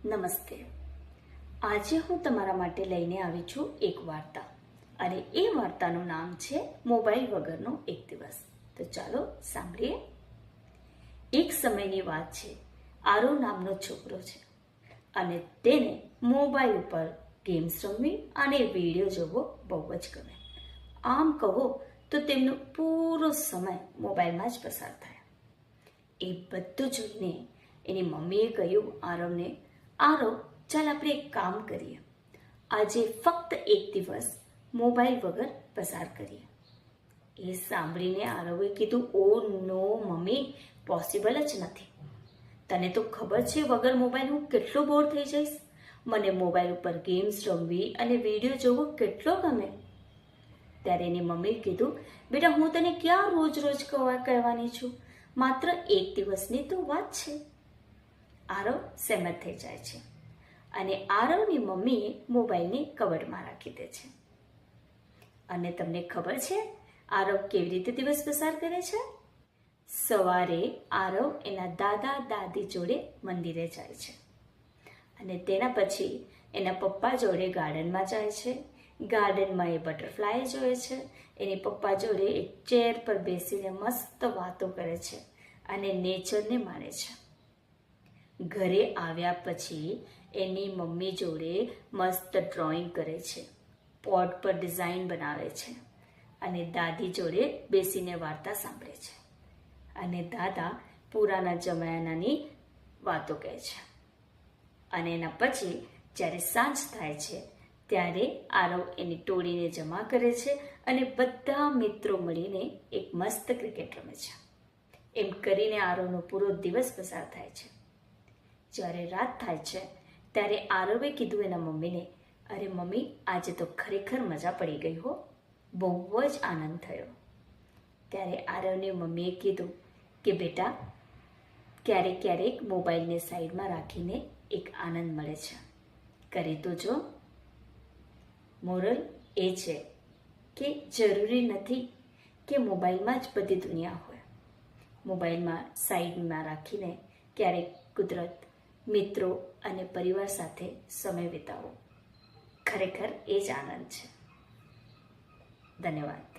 નમસ્તે. આજે હું તમારા માટે લઈને આવી છું એક વાર્તા અને એ વાર્તાનું નામ છે મોબાઈલ વગરનો એક દિવસ. તો ચાલો સાંભળીએ. એક સમયની વાત છે. આરો નામનો છોકરો છે અને તેને મોબાઈલ ઉપર ગેમ્સ રમવી અને વિડીયો જોવો બહુ જ ગમે. આમ કહો તો તેમનો પૂરો સમય મોબાઈલમાં જ પસાર થાય. એ બધું જોઈને એની મમ્મીએ કહ્યું આરવને, આરવ, ચાલ આપણે એક કામ કરીએ. આજે ફક્ત એક દિવસ મોબાઈલ વગર પસાર કરીએ. એ સાંભળીને આરવે કીધું, ઓ નો મમ્મી, પોસિબલ જ નથી. તને તો ખબર છે વગર મોબાઈલ હું કેટલો બોર થઈ જઈશ. મને મોબાઈલ ઉપર ગેમ્સ રમવી અને વિડીયો જોવો કેટલો ગમે. ત્યારે એની મમ્મીએ કીધું, બેટા હું તને ક્યાં રોજ રોજ કહેવાની છું, માત્ર એક દિવસની તો વાત છે. આરવ સહેમત થઈ જાય છે અને આરવની મમ્મીએ મોબાઈલને કબાટમાં રાખી દે છે. અને તમને ખબર છે આરવ કેવી રીતે દિવસ પસાર કરે છે? સવારે આરવ એના દાદા દાદી જોડે મંદિરે જાય છે અને તેના પછી એના પપ્પા જોડે ગાર્ડનમાં જાય છે. ગાર્ડનમાં એ બટરફ્લાય જોવે છે. એની પપ્પા જોડે એક ચેર પર બેસીને મસ્ત વાતો કરે છે અને નેચરને માણે છે. ઘરે આવ્યા પછી એની મમ્મી જોડે મસ્ત ડ્રોઈંગ કરે છે, પોટ પર ડિઝાઇન બનાવે છે અને દાદી જોડે બેસીને વાર્તા સાંભળે છે અને દાદા પુરાના જમાનાની વાતો કહે છે. અને એના પછી જ્યારે સાંજ થાય છે ત્યારે આરવ એની ટોળીને જમા કરે છે અને બધા મિત્રો મળીને એક મસ્ત ક્રિકેટ રમે છે. એમ કરીને આરવનો પૂરો દિવસ પસાર થાય છે. જ્યારે રાત થાય છે ત્યારે આરવે કીધું એના મમ્મીને, અરે મમ્મી, આજે તો ખરેખર મજા પડી ગઈ હો, બહુ જ આનંદ થયો. ત્યારે આરવની મમ્મીએ કીધું કે બેટા, ક્યારેક ક્યારેક મોબાઈલને સાઈડમાં રાખીને એક આનંદ મળે છે, કરી તો જો. મોરલ એ છે કે જરૂરી નથી કે મોબાઈલમાં જ બધી દુનિયા હોય. મોબાઈલમાં સાઈડમાં રાખીને ક્યારેક કુદરત, મિત્રો અને પરિવાર સાથે સમય વિતાવો. ખરેખર એ જ આનંદ છે. ધન્યવાદ.